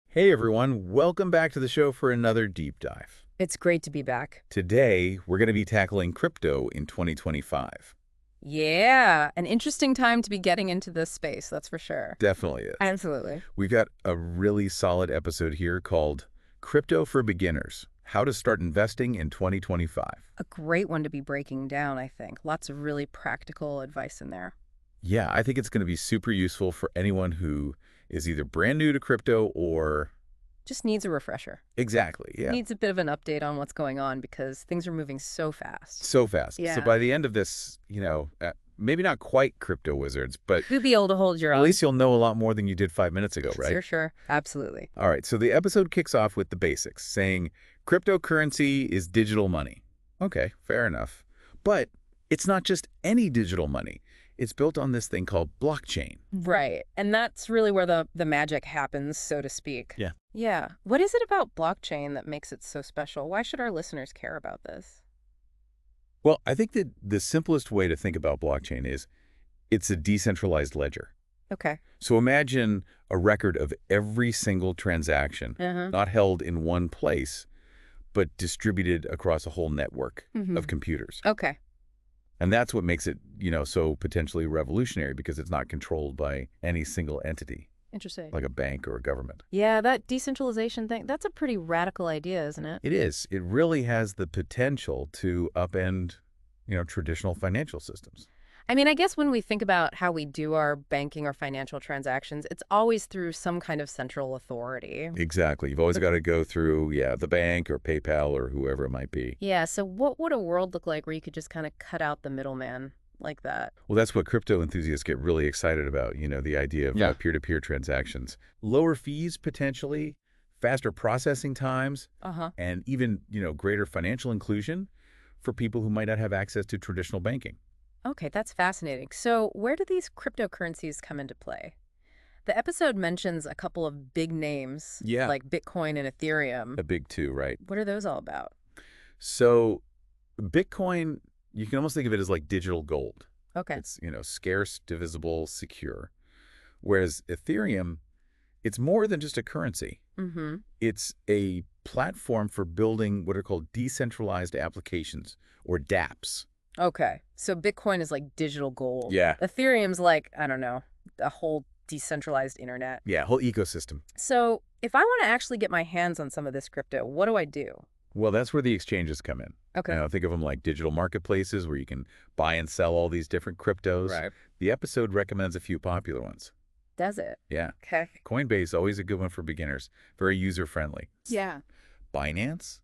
Hey everyone, welcome back to the show for another deep dive. It's great to be back. Today, we're going to be tackling crypto in 2025. Yeah, an interesting time to be getting into this space, that's for sure. Definitely is. Absolutely. We've got a really solid episode here called Crypto for Beginners: How to Start Investing in 2025. A great one to be breaking down, I think. Lots of really practical advice in there. Yeah, I think it's going to be super useful for anyone who is either brand new to crypto or... Just needs a refresher. Exactly, yeah. Needs a bit of an update on what's going on because things are moving so fast. So fast. Yeah. So by the end of this, maybe not quite crypto wizards, but You'll be able to hold your at own. least you'll know a lot more than you did 5 minutes ago, right? Sure. Absolutely. All right, so the episode kicks off with the basics, saying cryptocurrency is digital money. Okay, fair enough. But it's not just any digital money. It's built on this thing called blockchain. Right. And that's really where the magic happens, so to speak. Yeah. Yeah. What is it about blockchain that makes it so special? Why should our listeners care about this? Well, I think that the simplest way to think about blockchain is it's a decentralized ledger. Okay. So imagine a record of every single transaction, not held in one place, but distributed across a whole network of computers. Okay. And that's what makes it, so potentially revolutionary, because it's not controlled by any single entity, Interesting. like a bank or a government. Yeah, that decentralization thing, that's a pretty radical idea, isn't it? It is. It really has the potential to upend, traditional financial systems. I mean, I guess when we think about how we do our banking or financial transactions, it's always through some kind of central authority. Exactly. You've always got to go through, the bank or PayPal or whoever it might be. Yeah, so what would a world look like where you could just kind of cut out the middleman like that? Well, that's what crypto enthusiasts get really excited about, the idea of peer-to-peer transactions. Lower fees, potentially, faster processing times, and even, greater financial inclusion for people who might not have access to traditional banking. Okay, that's fascinating. So where do these cryptocurrencies come into play? The episode mentions a couple of big names, like Bitcoin and Ethereum. A big two, right? What are those all about? So Bitcoin, you can almost think of it as like digital gold. Okay. It's, scarce, divisible, secure. Whereas Ethereum, it's more than just a currency. It's a platform for building what are called decentralized applications, or dApps. Okay, so Bitcoin is like digital gold. Yeah. Ethereum's like, I don't know, a whole decentralized internet. Yeah, whole ecosystem. So if I want to actually get my hands on some of this crypto, what do I do? Well, that's where the exchanges come in. Okay. Think of them like digital marketplaces where you can buy and sell all these different cryptos. Right. The episode recommends a few popular ones. Does it? Yeah. Okay. Coinbase, always a good one for beginners. Very user-friendly. Yeah. Binance,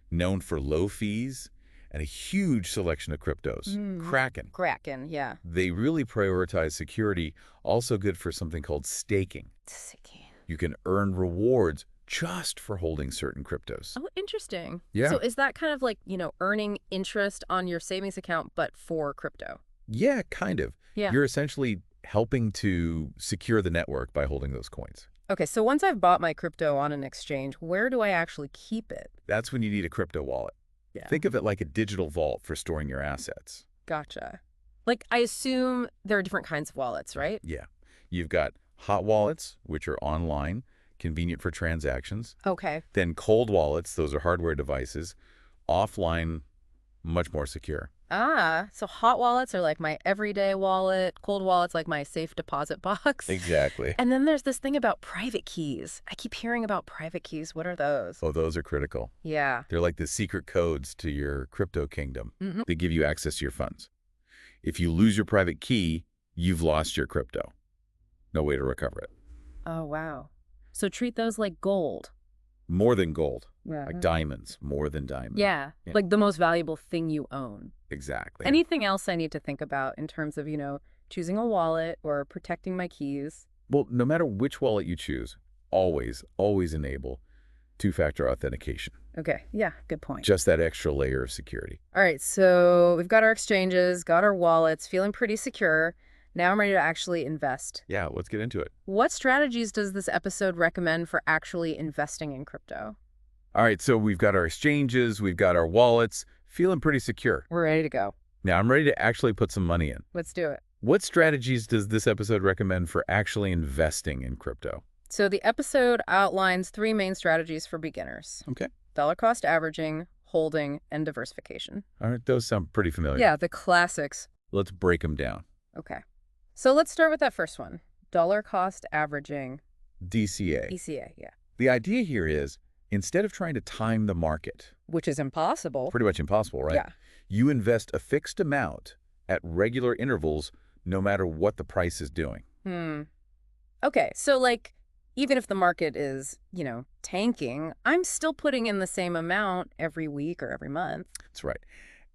known for low fees and a huge selection of cryptos. Kraken. Yeah. They really prioritize security, also good for something called staking. You can earn rewards just for holding certain cryptos. Oh, interesting. Yeah. So is that kind of like, earning interest on your savings account, but for crypto? Yeah, kind of. Yeah. You're essentially helping to secure the network by holding those coins. Okay, so once I've bought my crypto on an exchange, where do I actually keep it? That's when you need a crypto wallet. Yeah. Think of it like a digital vault for storing your assets. Gotcha. Like, I assume there are different kinds of wallets, right? Yeah. You've got hot wallets, which are online, convenient for transactions. Okay. Then cold wallets, those are hardware devices, offline, much more secure. So hot wallets are like my everyday wallet, cold wallets like my safe deposit box. Exactly. And then there's this thing about private keys. I keep hearing about private keys. What are those? Oh, those are critical. Yeah. They're like the secret codes to your crypto kingdom. They give you access to your funds. If you lose your private key, you've lost your crypto. No way to recover it. Oh, wow. So treat those like gold. More than gold. Yeah. Like diamonds, more than diamonds. Yeah, like the most valuable thing you own. Exactly. Anything else I need to think about in terms of, choosing a wallet or protecting my keys? Well, no matter which wallet you choose, always enable two-factor authentication. Okay, yeah, good point. Just that extra layer of security. All right, so we've got our exchanges, got our wallets, feeling pretty secure. Now I'm ready to actually invest. Yeah, let's get into it. What strategies does this episode recommend for actually investing in crypto? All right, so we've got our exchanges, we've got our wallets, feeling pretty secure. We're ready to go. Now I'm ready to actually put some money in. Let's do it. What strategies does this episode recommend for actually investing in crypto? So the episode outlines 3 main strategies for beginners. Okay. Dollar cost averaging, holding, and diversification. All right, those sound pretty familiar. Yeah, the classics. Let's break them down. Okay. So let's start with that first one. Dollar cost averaging. DCA. DCA, yeah. The idea here is, instead of trying to time the market, Which is impossible. pretty much impossible, right? Yeah. You invest a fixed amount at regular intervals, no matter what the price is doing. Okay, so like, even if the market is, tanking, I'm still putting in the same amount every week or every month. That's right.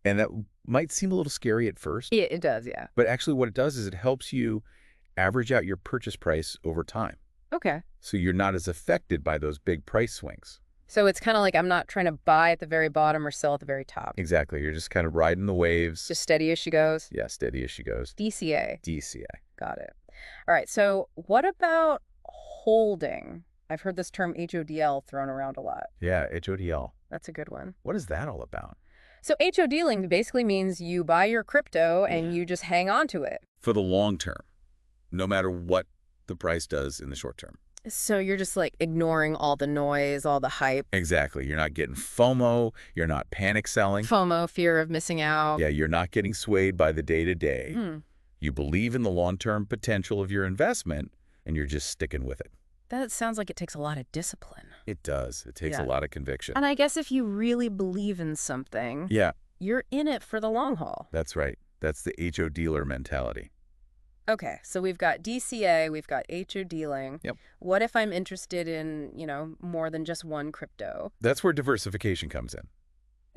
And that might seem a little scary at first. Yeah, it does, yeah. But actually what it does is it helps you average out your purchase price over time. Okay. So you're not as affected by those big price swings. So it's kind of like I'm not trying to buy at the very bottom or sell at the very top. Exactly. You're just kind of riding the waves. Just steady as she goes. Yeah, steady as she goes. DCA. DCA. Got it. All right, so what about holding? I've heard this term HODL thrown around a lot. Yeah, HODL. That's a good one. What is that all about? So HODling basically means you buy your crypto and you just hang on to it. For the long term, no matter what the price does in the short term. So you're just like ignoring all the noise, all the hype. Exactly. You're not getting FOMO. You're not panic selling. FOMO, fear of missing out. Yeah, you're not getting swayed by the day-to-day. You believe in the long-term potential of your investment, and you're just sticking with it. That sounds like it takes a lot of discipline. It does. It takes a lot of conviction. And I guess if you really believe in something, you're in it for the long haul. That's right. That's the HO dealer mentality. Okay, so we've got DCA, we've got HO dealing. Yep. What if I'm interested in, more than just one crypto? That's where diversification comes in.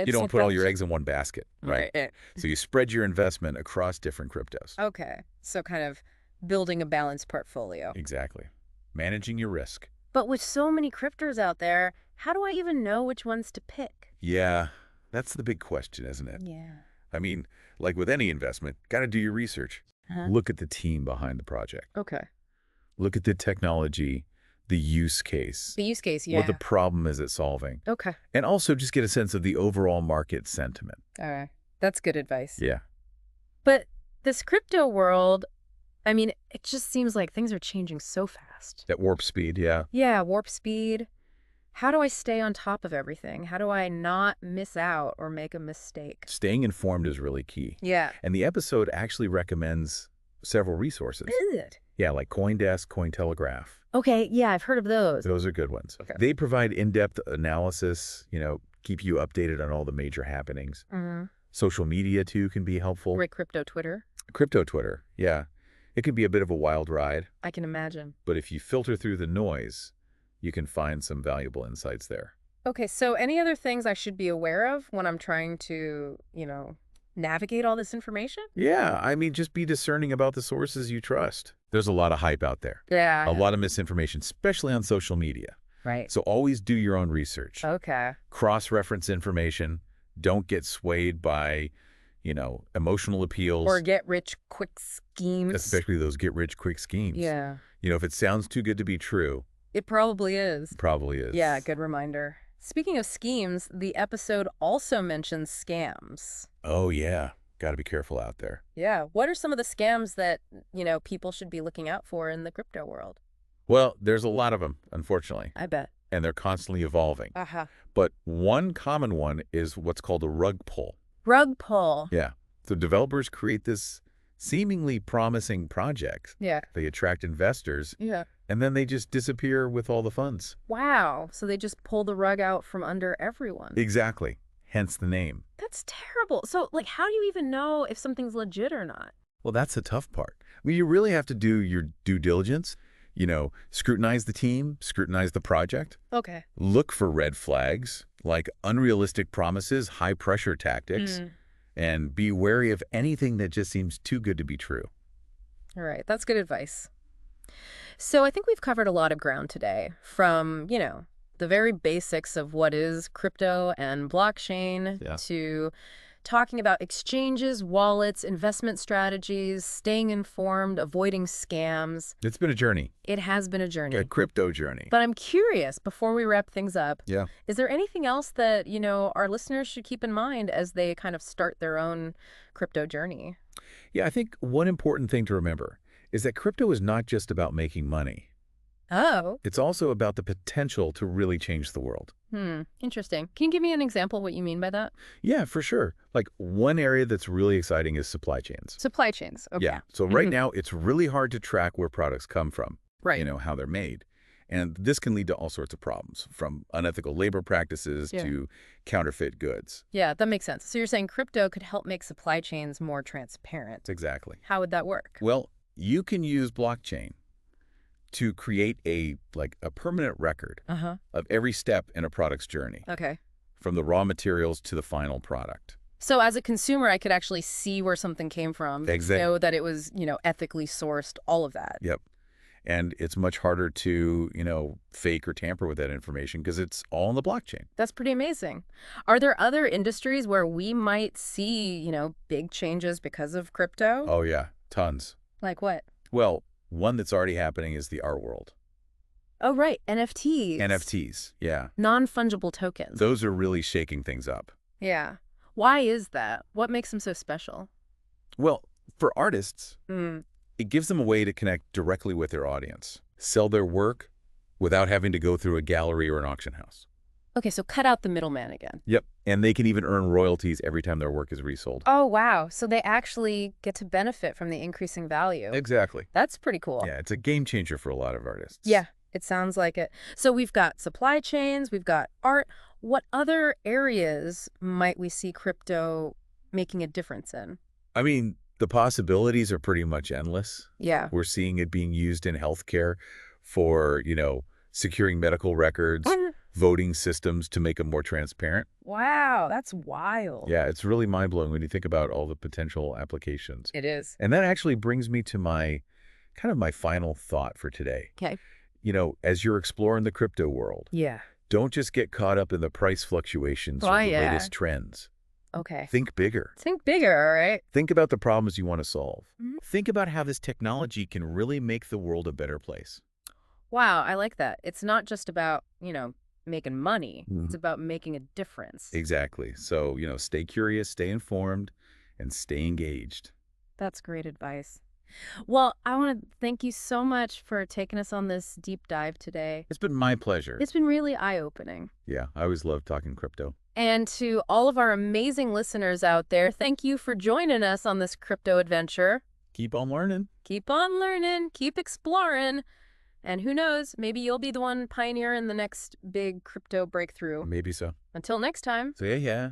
You don't put all your eggs in one basket, right? So you spread your investment across different cryptos. Okay, so kind of building a balanced portfolio. Exactly. Managing your risk. But with so many cryptos out there, how do I even know which ones to pick? Yeah, that's the big question, isn't it? Yeah. I mean, like with any investment, got to do your research. Look at the team behind the project. Okay. Look at the technology, the use case. The use case, yeah. What the problem is it solving. Okay. And also just get a sense of the overall market sentiment. All right. That's good advice. Yeah. But this crypto world, I mean, it just seems like things are changing so fast. At warp speed, yeah. Yeah, warp speed. How do I stay on top of everything? How do I not miss out or make a mistake? Staying informed is really key. Yeah. And the episode actually recommends several resources. Is it? Yeah, like CoinDesk, Cointelegraph. Okay, yeah, I've heard of those. Those are good ones. Okay. They provide in-depth analysis, keep you updated on all the major happenings. Social media, too, can be helpful. Right, crypto Twitter? Crypto Twitter, yeah. It can be a bit of a wild ride. I can imagine. But if you filter through the noise, you can find some valuable insights there. Okay, so any other things I should be aware of when I'm trying to, navigate all this information? Yeah, I mean, just be discerning about the sources you trust. There's a lot of hype out there. Yeah. A lot of misinformation, especially on social media. Right. So always do your own research. Okay. Cross-reference information. Don't get swayed by, emotional appeals. Or get-rich-quick schemes. Especially those get-rich-quick schemes. Yeah. If it sounds too good to be true. It probably is. Probably is. Yeah, good reminder. Speaking of schemes, the episode also mentions scams. Oh, yeah. Got to be careful out there. Yeah. What are some of the scams that, people should be looking out for in the crypto world? Well, there's a lot of them, unfortunately. I bet. And they're constantly evolving. But one common one is what's called a rug pull. Rug pull. Yeah. So developers create this seemingly promising project. Yeah. They attract investors. Yeah. And then they just disappear with all the funds. Wow. So they just pull the rug out from under everyone. Exactly. Hence the name. That's terrible. So, how do you even know if something's legit or not? Well, that's the tough part. I mean, you really have to do your due diligence. Scrutinize the team, scrutinize the project. Okay. Look for red flags like unrealistic promises, high-pressure tactics, and be wary of anything that just seems too good to be true. All right. That's good advice. So I think we've covered a lot of ground today, from, the very basics of what is crypto and blockchain to talking about exchanges, wallets, investment strategies, staying informed, avoiding scams. It's been a journey. It has been a journey. A crypto journey. But I'm curious, before we wrap things up, yeah, is there anything else that, our listeners should keep in mind as they kind of start their own crypto journey? Yeah, I think one important thing to remember is that crypto is not just about making money. Oh. It's also about the potential to really change the world. Interesting. Can you give me an example of what you mean by that? Yeah, for sure. Like one area that's really exciting is supply chains. Supply chains. Okay. Yeah. So right now, it's really hard to track where products come from, Right. how they're made. And this can lead to all sorts of problems, from unethical labor practices to counterfeit goods. Yeah, that makes sense. So you're saying crypto could help make supply chains more transparent. Exactly. How would that work? Well, you can use blockchain to create a permanent record of every step in a product's journey, Okay. from the raw materials to the final product. So as a consumer, I could actually see where something came from, Exactly. know that it was, ethically sourced, all of that. Yep. And it's much harder to, fake or tamper with that information because it's all in the blockchain. That's pretty amazing. Are there other industries where we might see, big changes because of crypto? Oh, yeah. Tons. Like what? Well, one that's already happening is the art world. Oh, right. NFTs. NFTs, yeah. Non-fungible tokens. Those are really shaking things up. Yeah. Why is that? What makes them so special? Well, for artists, it gives them a way to connect directly with their audience, sell their work without having to go through a gallery or an auction house. Okay, so cut out the middleman again. Yep. And they can even earn royalties every time their work is resold. Oh, wow. So they actually get to benefit from the increasing value. Exactly. That's pretty cool. Yeah, it's a game changer for a lot of artists. Yeah, it sounds like it. So we've got supply chains, we've got art. What other areas might we see crypto making a difference in? I mean, the possibilities are pretty much endless. Yeah. We're seeing it being used in healthcare for, securing medical records, voting systems to make them more transparent. Wow, that's wild. Yeah, it's really mind-blowing when you think about all the potential applications. It is. And that actually brings me to my final thought for today. Okay. As you're exploring the crypto world, Yeah. don't just get caught up in the price fluctuations or the latest trends. Okay. Think bigger. Think bigger, all right? Think about the problems you want to solve. Think about how this technology can really make the world a better place. Wow, I like that. It's not just about, making money. It's about making a difference. Exactly. So, stay curious, stay informed, and stay engaged. That's great advice. Well, I want to thank you so much for taking us on this deep dive today. It's been my pleasure. It's been really eye-opening. Yeah, I always love talking crypto. And to all of our amazing listeners out there, thank you for joining us on this crypto adventure. Keep on learning. Keep on learning, keep exploring. And who knows, maybe you'll be the one pioneering the next big crypto breakthrough. Maybe so. Until next time. So yeah.